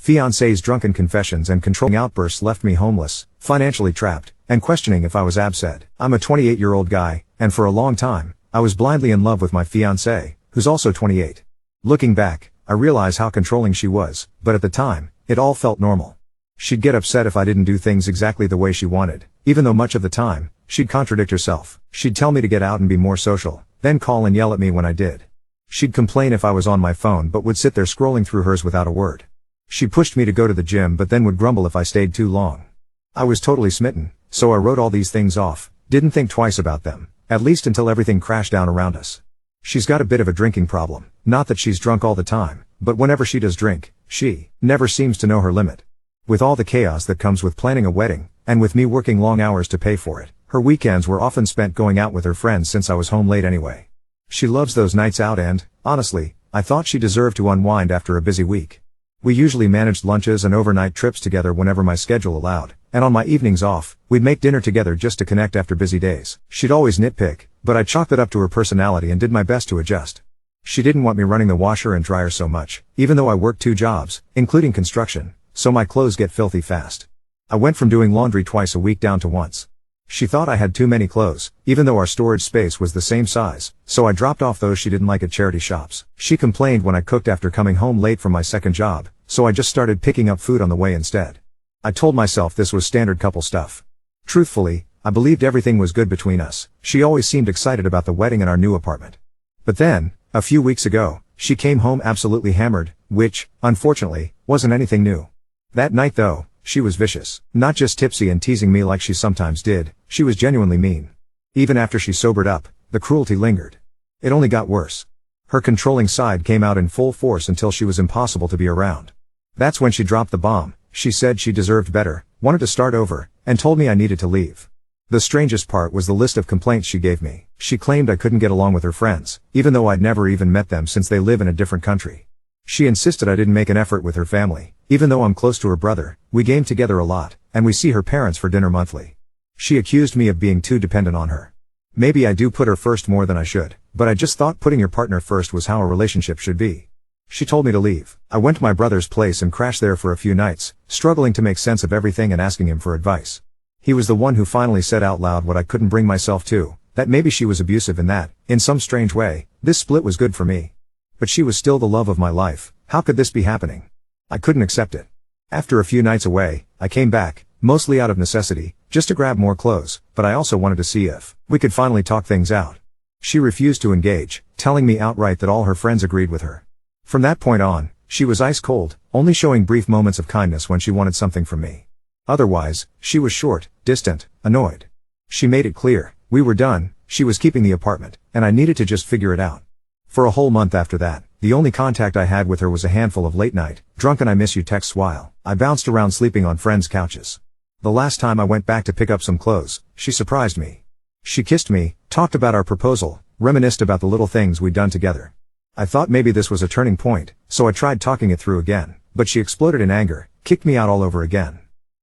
Fiance's drunken confessions and controlling outbursts left me homeless, financially trapped, and questioning if I was absent. I'm a 28-year-old guy, and for a long time, I was blindly in love with my fiancée, who's also 28. Looking back, I realize how controlling she was, but at the time, it all felt normal. She'd get upset if I didn't do things exactly the way she wanted, even though much of the time, she'd contradict herself. She'd tell me to get out and be more social, then call and yell at me when I did. She'd complain if I was on my phone but would sit there scrolling through hers without a word. She pushed me to go to the gym but then would grumble if I stayed too long. I was totally smitten, so I wrote all these things off, didn't think twice about them, at least until everything crashed down around us. She's got a bit of a drinking problem, not that she's drunk all the time, but whenever she does drink, she never seems to know her limit. With all the chaos that comes with planning a wedding, and with me working long hours to pay for it, her weekends were often spent going out with her friends since I was home late anyway. She loves those nights out and, honestly, I thought she deserved to unwind after a busy week. We usually managed lunches and overnight trips together whenever my schedule allowed, and on my evenings off, we'd make dinner together just to connect after busy days. She'd always nitpick, but I chalked it up to her personality and did my best to adjust. She didn't want me running the washer and dryer so much, even though I work 2 jobs, including construction, so my clothes get filthy fast. I went from doing laundry twice a week down to once. She thought I had too many clothes, even though our storage space was the same size, so I dropped off those she didn't like at charity shops. She complained when I cooked after coming home late from my second job, so I just started picking up food on the way instead. I told myself this was standard couple stuff. Truthfully, I believed everything was good between us. She always seemed excited about the wedding and our new apartment. But then, a few weeks ago, she came home absolutely hammered, which, unfortunately, wasn't anything new. That night though, she was vicious. Not just tipsy and teasing me like she sometimes did, she was genuinely mean. Even after she sobered up, the cruelty lingered. It only got worse. Her controlling side came out in full force until she was impossible to be around. That's when she dropped the bomb. She said she deserved better, wanted to start over, and told me I needed to leave. The strangest part was the list of complaints she gave me. She claimed I couldn't get along with her friends, even though I'd never even met them since they live in a different country. She insisted I didn't make an effort with her family, even though I'm close to her brother, we game together a lot, and we see her parents for dinner monthly. She accused me of being too dependent on her. Maybe I do put her first more than I should, but I just thought putting your partner first was how a relationship should be. She told me to leave. I went to my brother's place and crashed there for a few nights, struggling to make sense of everything and asking him for advice. He was the one who finally said out loud what I couldn't bring myself to, that maybe she was abusive and that, in some strange way, this split was good for me. But she was still the love of my life. How could this be happening? I couldn't accept it. After a few nights away, I came back, mostly out of necessity, just to grab more clothes, but I also wanted to see if we could finally talk things out. She refused to engage, telling me outright that all her friends agreed with her. From that point on, she was ice cold, only showing brief moments of kindness when she wanted something from me. Otherwise, she was short, distant, annoyed. She made it clear, we were done, she was keeping the apartment, and I needed to just figure it out. For a whole month after that, the only contact I had with her was a handful of late-night, drunken I miss you texts while I bounced around sleeping on friends' couches. The last time I went back to pick up some clothes, she surprised me. She kissed me, talked about our proposal, reminisced about the little things we'd done together. I thought maybe this was a turning point, so I tried talking it through again, but she exploded in anger, kicked me out all over again.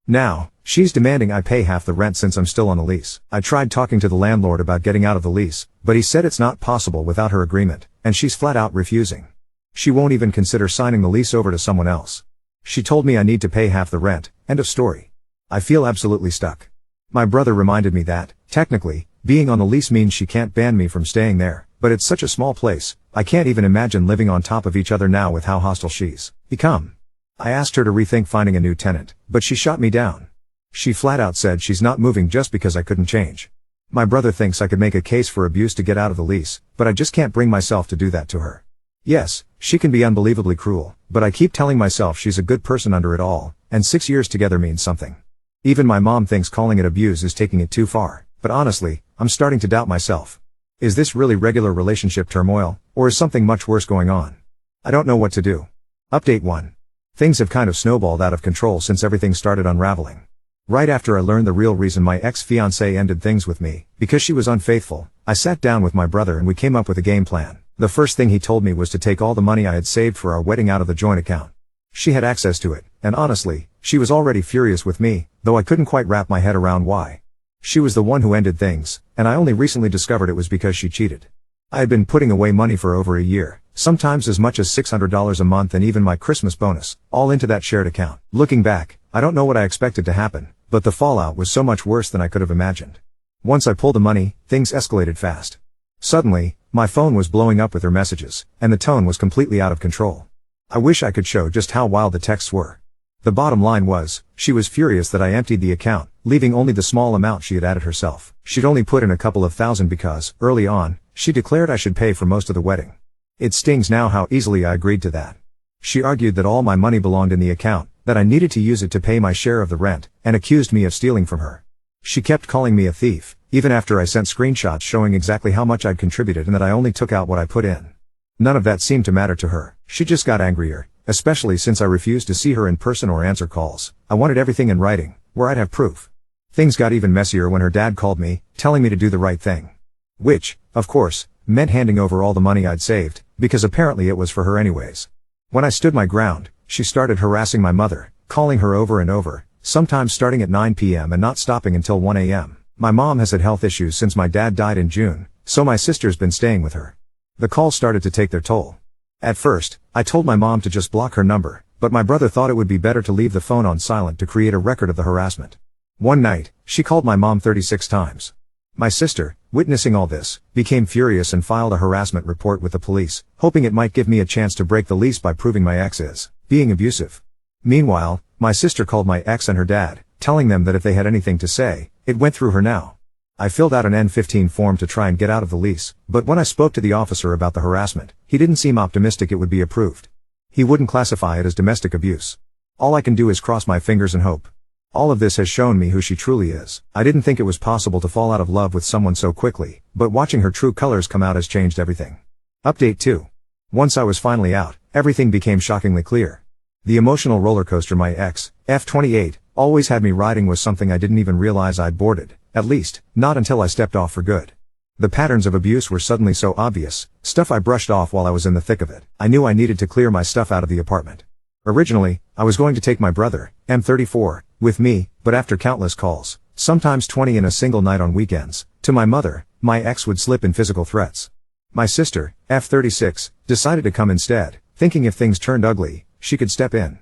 Now, she's demanding I pay half the rent since I'm still on the lease. I tried talking to the landlord about getting out of the lease, but he said it's not possible without her agreement, and she's flat out refusing. She won't even consider signing the lease over to someone else. She told me I need to pay half the rent, end of story. I feel absolutely stuck. My brother reminded me that, technically, being on the lease means she can't ban me from staying there, but it's such a small place, I can't even imagine living on top of each other now with how hostile she's become. I asked her to rethink finding a new tenant, but she shot me down. She flat out said she's not moving just because I couldn't change. My brother thinks I could make a case for abuse to get out of the lease, but I just can't bring myself to do that to her. Yes, she can be unbelievably cruel, but I keep telling myself she's a good person under it all, and 6 years together means something. Even my mom thinks calling it abuse is taking it too far, but honestly, I'm starting to doubt myself. Is this really regular relationship turmoil, or is something much worse going on? I don't know what to do. Update 1. Things have kind of snowballed out of control since everything started unraveling. Right after I learned the real reason my ex-fiancée ended things with me, because she was unfaithful, I sat down with my brother and we came up with a game plan. The first thing he told me was to take all the money I had saved for our wedding out of the joint account. She had access to it, and honestly, she was already furious with me, though I couldn't quite wrap my head around why. She was the one who ended things, and I only recently discovered it was because she cheated. I had been putting away money for over a year, sometimes as much as $600 a month and even my Christmas bonus, all into that shared account. Looking back, I don't know what I expected to happen, but the fallout was so much worse than I could have imagined. Once I pulled the money, things escalated fast. Suddenly, my phone was blowing up with her messages, and the tone was completely out of control. I wish I could show just how wild the texts were. The bottom line was, she was furious that I emptied the account, leaving only the small amount she had added herself. She'd only put in a couple of thousand because, early on, she declared I should pay for most of the wedding. It stings now how easily I agreed to that. She argued that all my money belonged in the account, that I needed to use it to pay my share of the rent, and accused me of stealing from her. She kept calling me a thief, even after I sent screenshots showing exactly how much I'd contributed and that I only took out what I put in. None of that seemed to matter to her. She just got angrier, especially since I refused to see her in person or answer calls. I wanted everything in writing, where I'd have proof. Things got even messier when her dad called me, telling me to do the right thing. Which, of course, meant handing over all the money I'd saved, because apparently it was for her anyways. When I stood my ground, she started harassing my mother, calling her over and over, sometimes starting at 9 p.m. and not stopping until 1 a.m. My mom has had health issues since my dad died in June, so my sister's been staying with her. The calls started to take their toll. At first, I told my mom to just block her number, but my brother thought it would be better to leave the phone on silent to create a record of the harassment. One night, she called my mom 36 times. My sister, witnessing all this, became furious and filed a harassment report with the police, hoping it might give me a chance to break the lease by proving my ex is being abusive. Meanwhile, my sister called my ex and her dad, telling them that if they had anything to say, it went through her now. I filled out an N-15 form to try and get out of the lease, but when I spoke to the officer about the harassment, he didn't seem optimistic it would be approved. He wouldn't classify it as domestic abuse. All I can do is cross my fingers and hope. All of this has shown me who she truly is. I didn't think it was possible to fall out of love with someone so quickly, but watching her true colors come out has changed everything. Update 2. Once I was finally out, everything became shockingly clear. The emotional roller coaster my ex, F28, always had me riding was something I didn't even realize I'd boarded, at least, not until I stepped off for good. The patterns of abuse were suddenly so obvious, stuff I brushed off while I was in the thick of it. I knew I needed to clear my stuff out of the apartment. Originally, I was going to take my brother, M34, with me, but after countless calls, sometimes 20 in a single night on weekends, to my mother, my ex would slip in physical threats. My sister, F36, decided to come instead, thinking if things turned ugly, she could step in.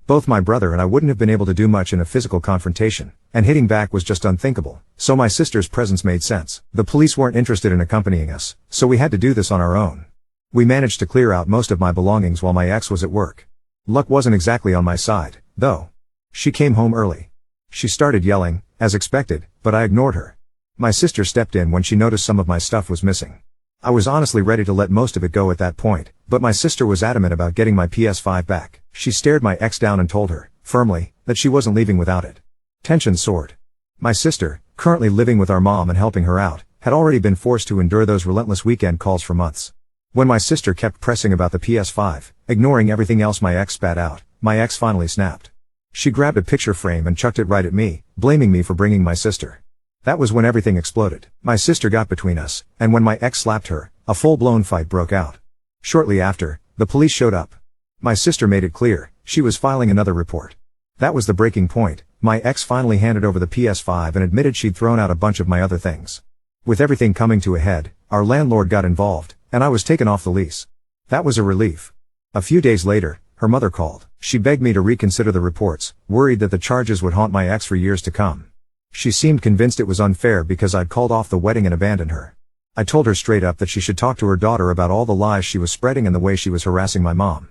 Both my brother and I wouldn't have been able to do much in a physical confrontation, and hitting back was just unthinkable, so my sister's presence made sense. The police weren't interested in accompanying us, so we had to do this on our own. We managed to clear out most of my belongings while my ex was at work. Luck wasn't exactly on my side, though. She came home early. She started yelling, as expected, but I ignored her. My sister stepped in when she noticed some of my stuff was missing. I was honestly ready to let most of it go at that point, but my sister was adamant about getting my PS5 back. She stared my ex down and told her, firmly, that she wasn't leaving without it. Tension soared. My sister, currently living with our mom and helping her out, had already been forced to endure those relentless weekend calls for months. When my sister kept pressing about the PS5, ignoring everything else my ex spat out, my ex finally snapped. She grabbed a picture frame and chucked it right at me, blaming me for bringing my sister. That was when everything exploded. My sister got between us, and when my ex slapped her, a full-blown fight broke out. Shortly after, the police showed up. My sister made it clear, she was filing another report. That was the breaking point. My ex finally handed over the PS5 and admitted she'd thrown out a bunch of my other things. With everything coming to a head, our landlord got involved, and I was taken off the lease. That was a relief. A few days later, her mother called. She begged me to reconsider the reports, worried that the charges would haunt my ex for years to come. She seemed convinced it was unfair because I'd called off the wedding and abandoned her. I told her straight up that she should talk to her daughter about all the lies she was spreading and the way she was harassing my mom.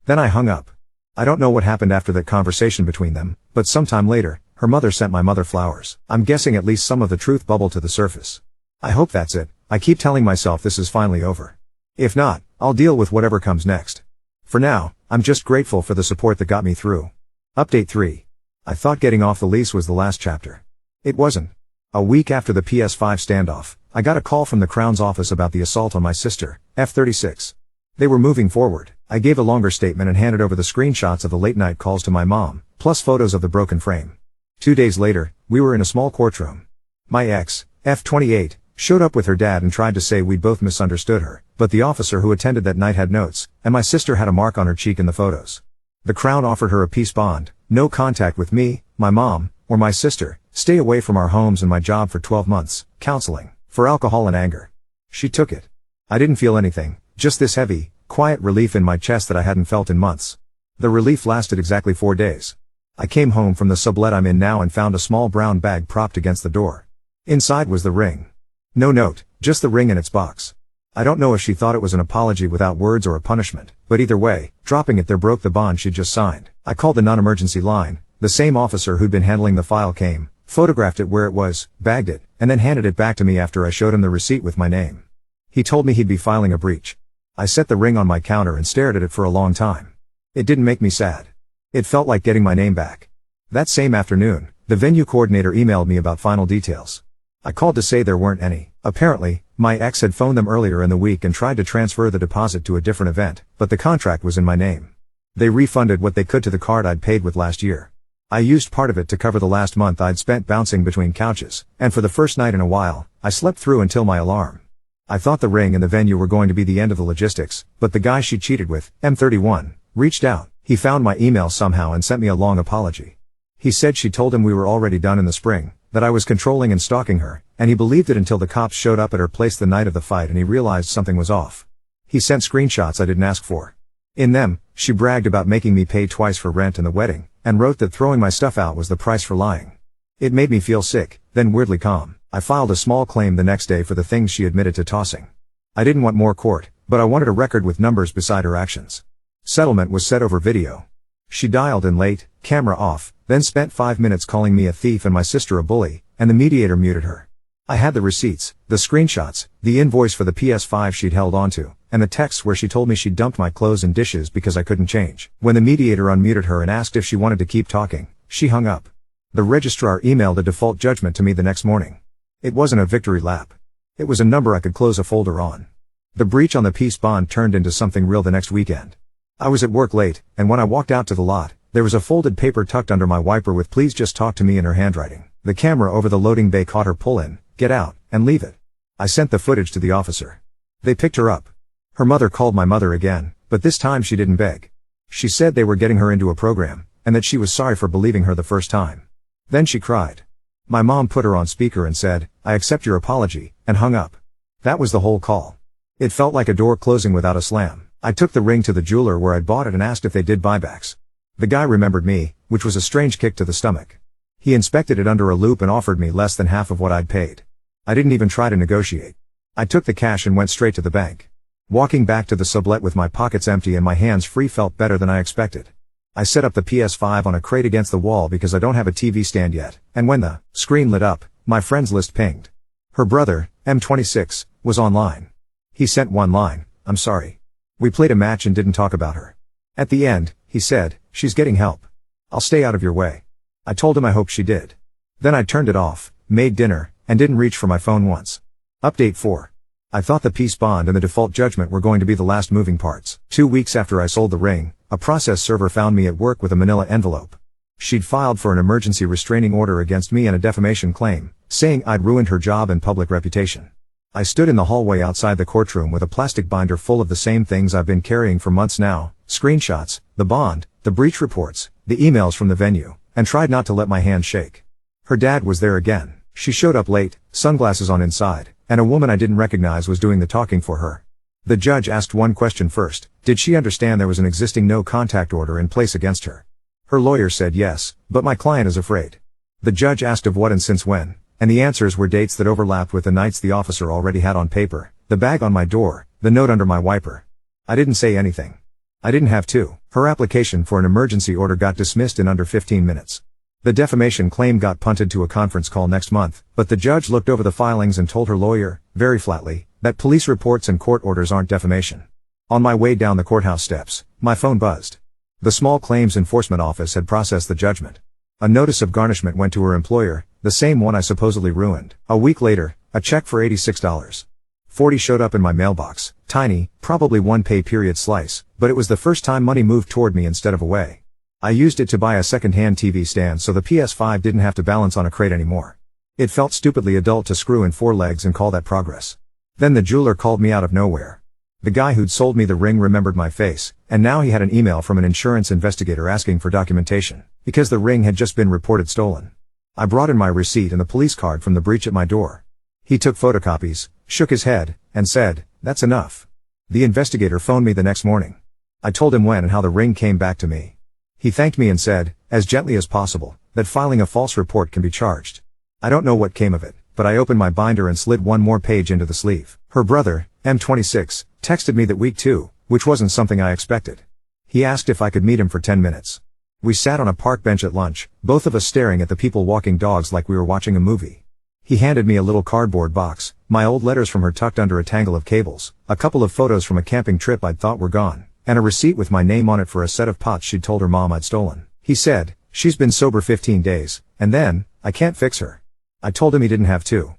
Then I hung up. I don't know what happened after that conversation between them, but sometime later, her mother sent my mother flowers. I'm guessing at least some of the truth bubbled to the surface. I hope that's it. I keep telling myself this is finally over. If not, I'll deal with whatever comes next. For now, I'm just grateful for the support that got me through. Update 3. I thought getting off the lease was the last chapter. It wasn't. A week after the PS5 standoff, I got a call from the Crown's office about the assault on my sister, F36. They were moving forward. I gave a longer statement and handed over the screenshots of the late-night calls to my mom, plus photos of the broken frame. 2 days later, we were in a small courtroom. My ex, F28, showed up with her dad and tried to say we'd both misunderstood her, but the officer who attended that night had notes, and my sister had a mark on her cheek in the photos. The Crown offered her a peace bond, no contact with me, my mom, or my sister, stay away from our homes and my job for 12 months, counseling, for alcohol and anger. She took it. I didn't feel anything, just this heavy, quiet relief in my chest that I hadn't felt in months. The relief lasted exactly 4 days. I came home from the sublet I'm in now and found a small brown bag propped against the door. Inside was the ring. No note, just the ring in its box. I don't know if she thought it was an apology without words or a punishment, but either way, dropping it there broke the bond she'd just signed. I called the non-emergency line. The same officer who'd been handling the file came, photographed it where it was, bagged it, and then handed it back to me after I showed him the receipt with my name. He told me he'd be filing a breach. I set the ring on my counter and stared at it for a long time. It didn't make me sad. It felt like getting my name back. That same afternoon, the venue coordinator emailed me about final details. I called to say there weren't any. Apparently, my ex had phoned them earlier in the week and tried to transfer the deposit to a different event, but the contract was in my name. They refunded what they could to the card I'd paid with last year. I used part of it to cover the last month I'd spent bouncing between couches, and for the first night in a while, I slept through until my alarm. I thought the ring and the venue were going to be the end of the logistics, but the guy she cheated with, M31, reached out. He found my email somehow and sent me a long apology. He said she told him we were already done in the spring, that I was controlling and stalking her, and he believed it until the cops showed up at her place the night of the fight and he realized something was off. He sent screenshots I didn't ask for. In them, she bragged about making me pay twice for rent and the wedding, and wrote that throwing my stuff out was the price for lying. It made me feel sick, then weirdly calm. I filed a small claim the next day for the things she admitted to tossing. I didn't want more court, but I wanted a record with numbers beside her actions. Settlement was set over video. She dialed in late, camera off, then spent 5 minutes calling me a thief and my sister a bully, and the mediator muted her. I had the receipts, the screenshots, the invoice for the PS5 she'd held onto, and the texts where she told me she'd dumped my clothes and dishes because I couldn't change. When the mediator unmuted her and asked if she wanted to keep talking, she hung up. The registrar emailed a default judgment to me the next morning. It wasn't a victory lap. It was a number I could close a folder on. The breach on the peace bond turned into something real the next weekend. I was at work late, and when I walked out to the lot, there was a folded paper tucked under my wiper with "Please just talk to me" in her handwriting. The camera over the loading bay caught her pull in, "Get out, and leave it." I sent the footage to the officer. They picked her up. Her mother called my mother again, but this time she didn't beg. She said they were getting her into a program, and that she was sorry for believing her the first time. Then she cried. My mom put her on speaker and said, "I accept your apology," and hung up. That was the whole call. It felt like a door closing without a slam. I took the ring to the jeweler where I'd bought it and asked if they did buybacks. The guy remembered me, which was a strange kick to the stomach. He inspected it under a loupe and offered me less than half of what I'd paid. I didn't even try to negotiate. I took the cash and went straight to the bank. Walking back to the sublet with my pockets empty and my hands free felt better than I expected. I set up the PS5 on a crate against the wall because I don't have a TV stand yet, and when the screen lit up, my friends list pinged. Her brother, M26, was online. He sent one line, "I'm sorry. We played a match and didn't talk about her." At the end, he said, "She's getting help. I'll stay out of your way." I told him I hoped she did. Then I turned it off, made dinner, and didn't reach for my phone once. Update 4. I thought the peace bond and the default judgment were going to be the last moving parts. 2 weeks after I sold the ring, a process server found me at work with a manila envelope. She'd filed for an emergency restraining order against me and a defamation claim, saying I'd ruined her job and public reputation. I stood in the hallway outside the courtroom with a plastic binder full of the same things I've been carrying for months now, screenshots, the bond, the breach reports, the emails from the venue, and tried not to let my hands shake. Her dad was there again. She showed up late, sunglasses on inside, and a woman I didn't recognize was doing the talking for her. The judge asked one question first: did she understand there was an existing no-contact order in place against her? Her lawyer said yes, but my client is afraid. The judge asked of what and since when, and the answers were dates that overlapped with the nights the officer already had on paper, the bag on my door, the note under my wiper. I didn't say anything. I didn't have to. Her application for an emergency order got dismissed in under 15 minutes. The defamation claim got punted to a conference call next month, but the judge looked over the filings and told her lawyer, very flatly, that police reports and court orders aren't defamation. On my way down the courthouse steps, my phone buzzed. The Small Claims Enforcement Office had processed the judgment. A notice of garnishment went to her employer, the same one I supposedly ruined. A week later, a check for $86.40 showed up in my mailbox, tiny, probably one pay period slice, but it was the first time money moved toward me instead of away. I used it to buy a second-hand TV stand so the PS5 didn't have to balance on a crate anymore. It felt stupidly adult to screw in 4 legs and call that progress. Then the jeweler called me out of nowhere. The guy who'd sold me the ring remembered my face, and now he had an email from an insurance investigator asking for documentation, because the ring had just been reported stolen. I brought in my receipt and the police card from the breach at my door. He took photocopies, shook his head, and said, "That's enough. The investigator phoned me the next morning. I told him when and how the ring came back to me. He thanked me and said, as gently as possible, that filing a false report can be charged. I don't know what came of it, but I opened my binder and slid one more page into the sleeve. Her brother, M26, texted me that week 2, which wasn't something I expected. He asked if I could meet him for 10 minutes. We sat on a park bench at lunch, both of us staring at the people walking dogs like we were watching a movie. He handed me a little cardboard box, my old letters from her tucked under a tangle of cables, a couple of photos from a camping trip I'd thought were gone, and a receipt with my name on it for a set of pots she'd told her mom I'd stolen. He said, "She's been sober 15 days, and then, I can't fix her." I told him he didn't have to.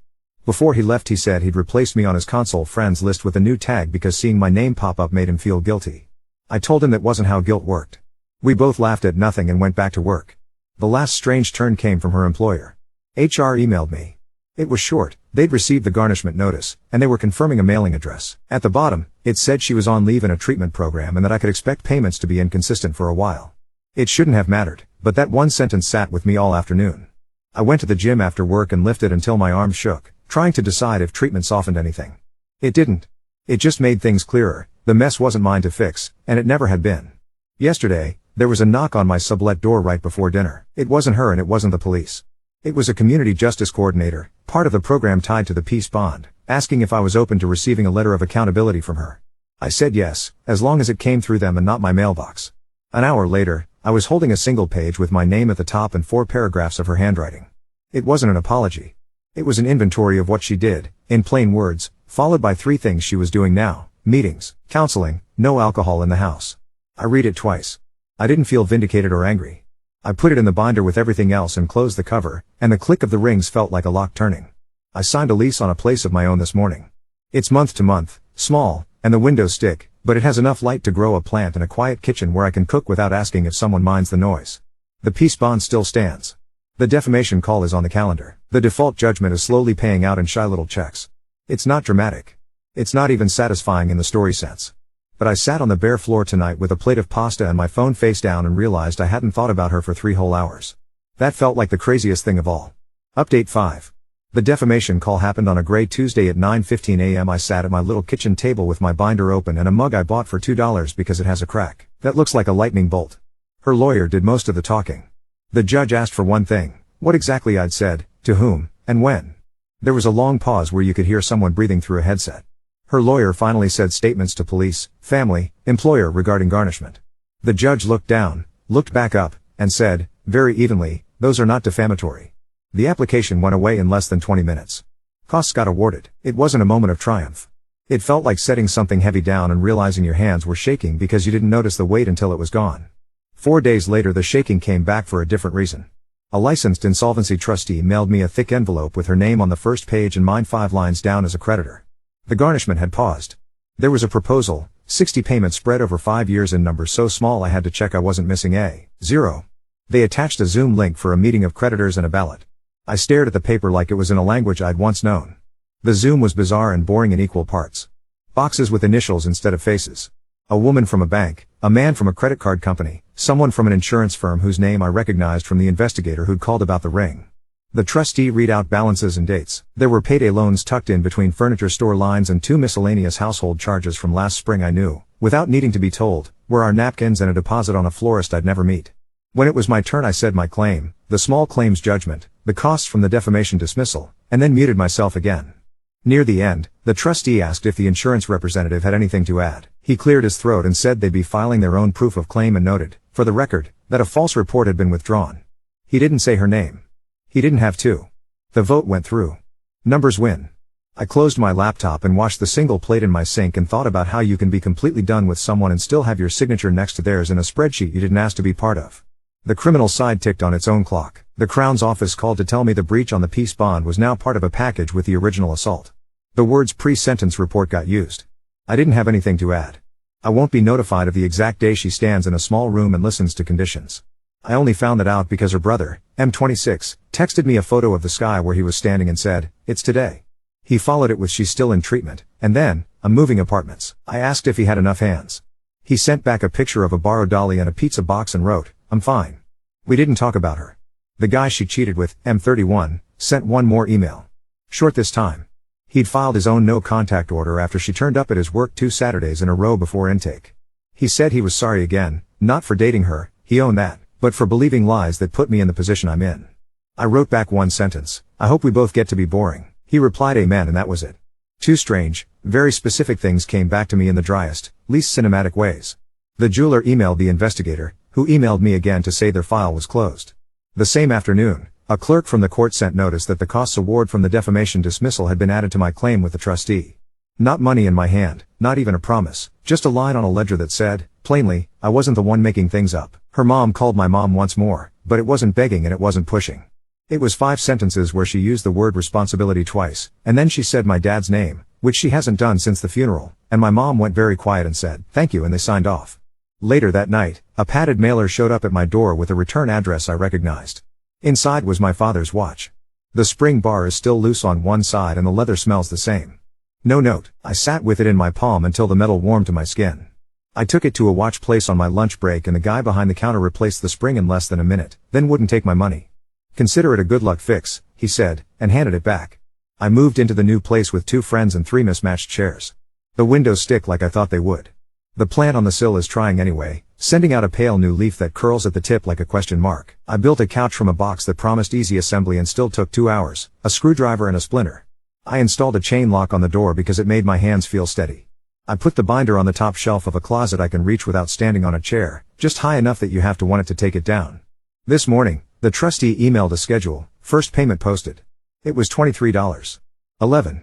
Before he left he said he'd replaced me on his console friends list with a new tag because seeing my name pop up made him feel guilty. I told him that wasn't how guilt worked. We both laughed at nothing and went back to work. The last strange turn came from her employer. HR emailed me. It was short, they'd received the garnishment notice, and they were confirming a mailing address. At the bottom, it said she was on leave in a treatment program and that I could expect payments to be inconsistent for a while. It shouldn't have mattered, but that one sentence sat with me all afternoon. I went to the gym after work and lifted until my arms shook, trying to decide if treatment softened anything. It didn't. It just made things clearer. The mess wasn't mine to fix, and it never had been. Yesterday, there was a knock on my sublet door right before dinner. It wasn't her and it wasn't the police. It was a community justice coordinator, part of the program tied to the peace bond, asking if I was open to receiving a letter of accountability from her. I said yes, as long as it came through them and not my mailbox. An hour later, I was holding a single page with my name at the top and 4 paragraphs of her handwriting. It wasn't an apology. It was an inventory of what she did, in plain words, followed by 3 things she was doing now: meetings, counseling, no alcohol in the house. I read it twice. I didn't feel vindicated or angry. I put it in the binder with everything else and closed the cover, and the click of the rings felt like a lock turning. I signed a lease on a place of my own this morning. It's month to month, small, and the windows stick, but it has enough light to grow a plant and a quiet kitchen where I can cook without asking if someone minds the noise. The peace bond still stands. The defamation call is on the calendar. The default judgment is slowly paying out in shy little checks. It's not dramatic. It's not even satisfying in the story sense. But I sat on the bare floor tonight with a plate of pasta and my phone face down and realized I hadn't thought about her for 3 whole hours. That felt like the craziest thing of all. Update 5. The defamation call happened on a gray Tuesday at 9:15 a.m. I sat at my little kitchen table with my binder open and a mug I bought for $2 because it has a crack that looks like a lightning bolt. Her lawyer did most of the talking. The judge asked for one thing: what exactly I'd said, to whom, and when. There was a long pause where you could hear someone breathing through a headset. Her lawyer finally said statements to police, family, employer regarding garnishment. The judge looked down, looked back up, and said, very evenly, "Those are not defamatory." The application went away in less than 20 minutes. Costs got awarded. It wasn't a moment of triumph. It felt like setting something heavy down and realizing your hands were shaking because you didn't notice the weight until it was gone. 4 days later the shaking came back for a different reason. A licensed insolvency trustee mailed me a thick envelope with her name on the first page and mine 5 lines down as a creditor. The garnishment had paused. There was a proposal, 60 payments spread over 5 years in numbers so small I had to check I wasn't missing a zero. They attached a Zoom link for a meeting of creditors and a ballot. I stared at the paper like it was in a language I'd once known. The Zoom was bizarre and boring in equal parts. Boxes with initials instead of faces. A woman from a bank, a man from a credit card company, someone from an insurance firm whose name I recognized from the investigator who'd called about the ring. The trustee read out balances and dates. There were payday loans tucked in between furniture store lines and 2 miscellaneous household charges from last spring I knew, without needing to be told, were our napkins and a deposit on a florist I'd never meet. When it was my turn I said my claim, the small claims judgment, the costs from the defamation dismissal, and then muted myself again. Near the end, the trustee asked if the insurance representative had anything to add. He cleared his throat and said they'd be filing their own proof of claim and noted, for the record, that a false report had been withdrawn. He didn't say her name. He didn't have to. The vote went through. Numbers win. I closed my laptop and washed the single plate in my sink and thought about how you can be completely done with someone and still have your signature next to theirs in a spreadsheet you didn't ask to be part of. The criminal side ticked on its own clock. The Crown's office called to tell me the breach on the peace bond was now part of a package with the original assault. The words pre-sentence report got used. I didn't have anything to add. I won't be notified of the exact day she stands in a small room and listens to conditions. I only found that out because her brother, M26, texted me a photo of the sky where he was standing and said, "It's today." He followed it with "She's still in treatment," and then, "I'm moving apartments." I asked if he had enough hands. He sent back a picture of a borrowed dolly and a pizza box and wrote, "I'm fine." We didn't talk about her. The guy she cheated with, M31, sent one more email. Short this time. He'd filed his own no-contact order after she turned up at his work 2 Saturdays in a row before intake. He said he was sorry again, not for dating her, he owned that, but for believing lies that put me in the position I'm in. I wrote back one sentence: "I hope we both get to be boring." He replied amen, and that was it. 2 strange, very specific things came back to me in the driest, least cinematic ways. The jeweler emailed the investigator, who emailed me again to say their file was closed. The same afternoon, a clerk from the court sent notice that the costs award from the defamation dismissal had been added to my claim with the trustee. Not money in my hand, not even a promise, just a line on a ledger that said, plainly, I wasn't the one making things up. Her mom called my mom once more, but it wasn't begging and it wasn't pushing. It was 5 sentences where she used the word responsibility twice, and then she said my dad's name, which she hasn't done since the funeral, and my mom went very quiet and said, "Thank you," and they signed off. Later that night, a padded mailer showed up at my door with a return address I recognized. Inside was my father's watch. The spring bar is still loose on one side and the leather smells the same. No note. I sat with it in my palm until the metal warmed to my skin. I took it to a watch place on my lunch break and the guy behind the counter replaced the spring in less than a minute, then wouldn't take my money. "Consider it a good luck fix," he said, and handed it back. I moved into the new place with 2 friends and 3 mismatched chairs. The windows stick like I thought they would. The plant on the sill is trying anyway, sending out a pale new leaf that curls at the tip like a question mark. I built a couch from a box that promised easy assembly and still took 2 hours, a screwdriver and a splinter. I installed a chain lock on the door because it made my hands feel steady. I put the binder on the top shelf of a closet I can reach without standing on a chair, just high enough that you have to want it to take it down. This morning, the trustee emailed a schedule, first payment posted. It was $23.11.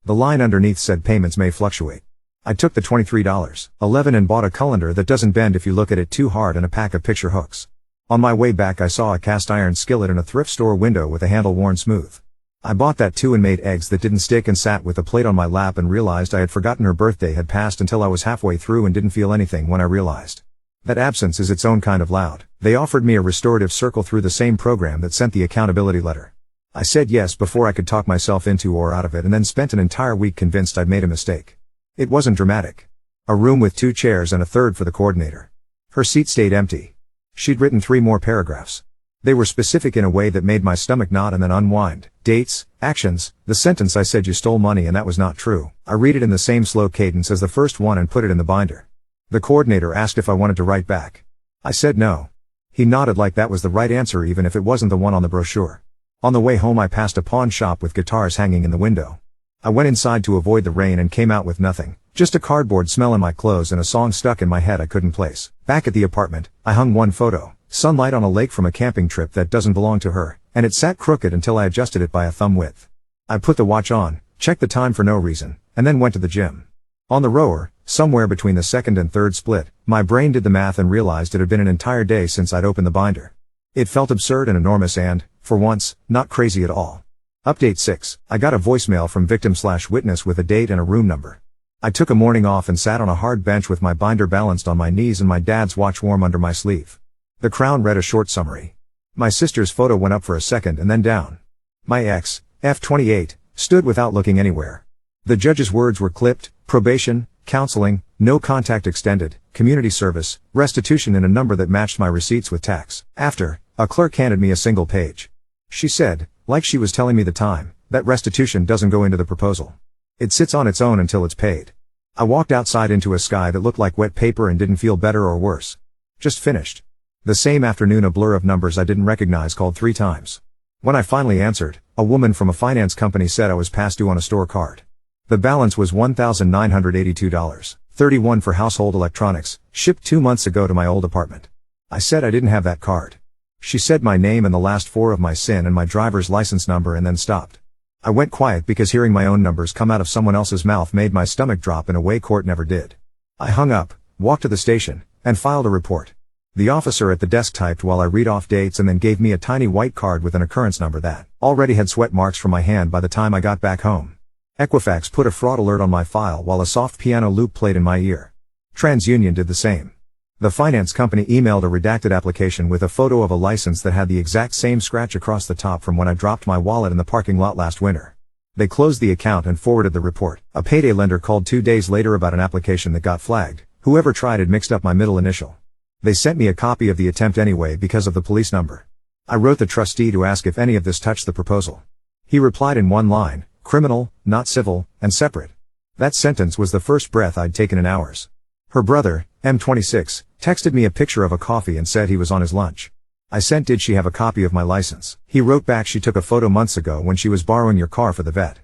The line underneath said payments may fluctuate. I took the $23.11 and bought a colander that doesn't bend if you look at it too hard and a pack of picture hooks. On my way back I saw a cast iron skillet in a thrift store window with the handle worn smooth. I bought that too and made eggs that didn't stick and sat with the plate on my lap and realized I had forgotten her birthday had passed until I was halfway through and didn't feel anything when I realized that absence is its own kind of loud. They offered me a restorative circle through the same program that sent the accountability letter. I said yes before I could talk myself into or out of it and then spent an entire week convinced I'd made a mistake. It wasn't dramatic. A room with 2 chairs and a third for the coordinator. Her seat stayed empty. She'd written 3 more paragraphs. They were specific in a way that made my stomach knot and then unwind. Dates, actions, the sentence I said you stole money and that was not true. I read it in the same slow cadence as the first one and put it in the binder. The coordinator asked if I wanted to write back. I said no. He nodded like that was the right answer even if it wasn't the one on the brochure. On the way home I passed a pawn shop with guitars hanging in the window. I went inside to avoid the rain and came out with nothing, just a cardboard smell in my clothes and a song stuck in my head I couldn't place. Back at the apartment, I hung one photo. Sunlight on a lake from a camping trip that doesn't belong to her, and it sat crooked until I adjusted it by a thumb width. I put the watch on, checked the time for no reason, and then went to the gym. On the rower, somewhere between the second and third split, my brain did the math and realized it had been an entire day since I'd opened the binder. It felt absurd and enormous and, for once, not crazy at all. Update 6. I got a voicemail from victim/witness with a date and a room number. I took a morning off and sat on a hard bench with my binder balanced on my knees and my dad's watch warm under my sleeve. The Crown read a short summary. My sister's photo went up for a second and then down. My ex, F28, stood without looking anywhere. The judge's words were clipped: probation, counseling, no contact extended, community service, restitution in a number that matched my receipts with tax. After, a clerk handed me a single page. She said, like she was telling me the time, that restitution doesn't go into the proposal. It sits on its own until it's paid. I walked outside into a sky that looked like wet paper and didn't feel better or worse. Just finished. The same afternoon a blur of numbers I didn't recognize called 3 times. When I finally answered, a woman from a finance company said I was past due on a store card. The balance was $1,982.31 for household electronics, shipped 2 months ago to my old apartment. I said I didn't have that card. She said my name and the last 4 of my SIN and my driver's license number and then stopped. I went quiet because hearing my own numbers come out of someone else's mouth made my stomach drop in a way court never did. I hung up, walked to the station, and filed a report. The officer at the desk typed while I read off dates and then gave me a tiny white card with an occurrence number that already had sweat marks from my hand by the time I got back home. Equifax put a fraud alert on my file while a soft piano loop played in my ear. TransUnion did the same. The finance company emailed a redacted application with a photo of a license that had the exact same scratch across the top from when I dropped my wallet in the parking lot last winter. They closed the account and forwarded the report. A payday lender called 2 days later about an application that got flagged. Whoever tried had mixed up my middle initial. They sent me a copy of the attempt anyway because of the police number. I wrote the trustee to ask if any of this touched the proposal. He replied in one line, criminal, not civil, and separate. That sentence was the first breath I'd taken in hours. Her brother, M26, texted me a picture of a coffee and said he was on his lunch. I sent did she have a copy of my license. He wrote back she took a photo months ago when she was borrowing your car for the vet.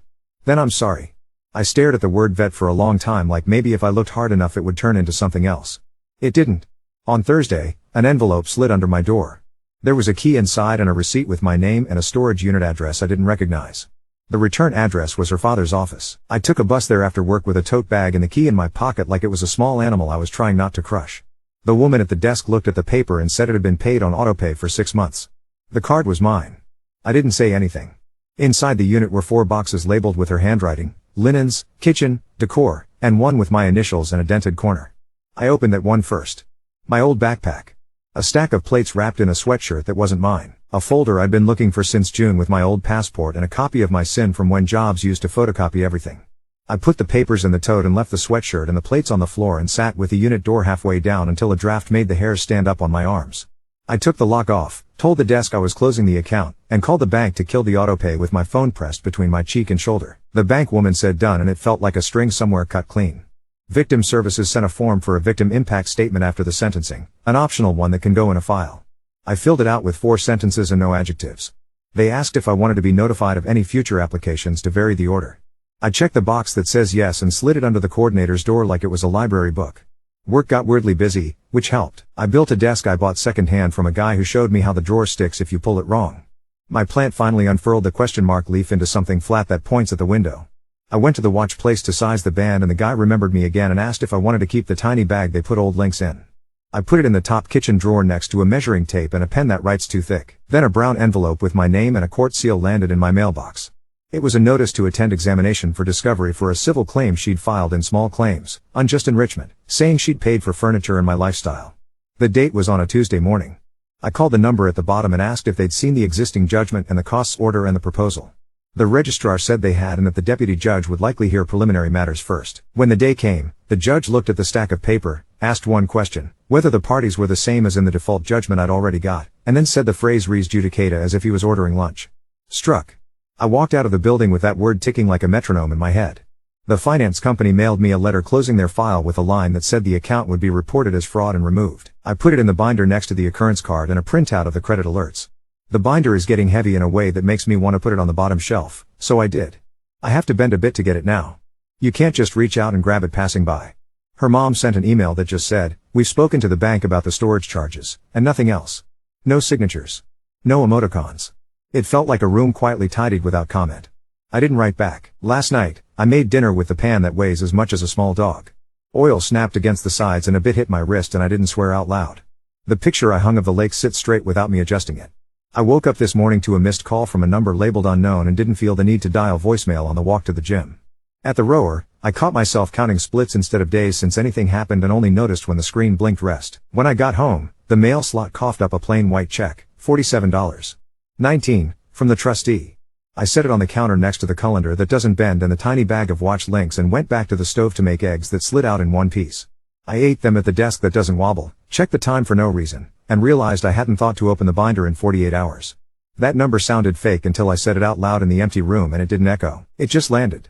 Then I'm sorry. I stared at the word vet for a long time like maybe if I looked hard enough it would turn into something else. It didn't. On Thursday, an envelope slid under my door. There was a key inside and a receipt with my name and a storage unit address I didn't recognize. The return address was her father's office. I took a bus there after work with a tote bag and the key in my pocket like it was a small animal I was trying not to crush. The woman at the desk looked at the paper and said it had been paid on autopay for 6 months. The card was mine. I didn't say anything. Inside the unit were 4 boxes labeled with her handwriting, linens, kitchen, decor, and one with my initials and a dented corner. I opened that one first. My old backpack. A stack of plates wrapped in a sweatshirt that wasn't mine. A folder I'd been looking for since June with my old passport and a copy of my SIN from when jobs used to photocopy everything. I put the papers in the tote and left the sweatshirt and the plates on the floor and sat with the unit door halfway down until a draft made the hairs stand up on my arms. I took the lock off, told the desk I was closing the account, and called the bank to kill the autopay with my phone pressed between my cheek and shoulder. The bank woman said done and it felt like a string somewhere cut clean. Victim Services sent a form for a victim impact statement after the sentencing, an optional one that can go in a file. I filled it out with 4 sentences and no adjectives. They asked if I wanted to be notified of any future applications to vary the order. I checked the box that says yes and slid it under the coordinator's door like it was a library book. Work got weirdly busy, which helped. I built a desk I bought secondhand from a guy who showed me how the drawer sticks if you pull it wrong. My plant finally unfurled the question mark leaf into something flat that points at the window. I went to the watch place to size the band and the guy remembered me again and asked if I wanted to keep the tiny bag they put old links in. I put it in the top kitchen drawer next to a measuring tape and a pen that writes too thick. Then a brown envelope with my name and a court seal landed in my mailbox. It was a notice to attend examination for discovery for a civil claim she'd filed in small claims, unjust enrichment, saying she'd paid for furniture and my lifestyle. The date was on a Tuesday morning. I called the number at the bottom and asked if they'd seen the existing judgment and the costs order and the proposal. The registrar said they had and that the deputy judge would likely hear preliminary matters first. When the day came, the judge looked at the stack of paper, asked one question, whether the parties were the same as in the default judgment I'd already got, and then said the phrase res judicata as if he was ordering lunch. Struck. I walked out of the building with that word ticking like a metronome in my head. The finance company mailed me a letter closing their file with a line that said the account would be reported as fraud and removed. I put it in the binder next to the occurrence card and a printout of the credit alerts. The binder is getting heavy in a way that makes me want to put it on the bottom shelf, so I did. I have to bend a bit to get it now. You can't just reach out and grab it passing by. Her mom sent an email that just said, "We've spoken to the bank about the storage charges," and nothing else. No signatures. No emoticons. It felt like a room quietly tidied without comment. I didn't write back. Last night, I made dinner with the pan that weighs as much as a small dog. Oil snapped against the sides and a bit hit my wrist and I didn't swear out loud. The picture I hung of the lake sits straight without me adjusting it. I woke up this morning to a missed call from a number labeled unknown and didn't feel the need to dial voicemail on the walk to the gym. At the rower, I caught myself counting splits instead of days since anything happened and only noticed when the screen blinked rest. When I got home, the mail slot coughed up a plain white check, $47.19, from the trustee. I set it on the counter next to the colander that doesn't bend and the tiny bag of watch links and went back to the stove to make eggs that slid out in one piece. I ate them at the desk that doesn't wobble, checked the time for no reason, and realized I hadn't thought to open the binder in 48 hours. That number sounded fake until I said it out loud in the empty room and it didn't echo. It just landed.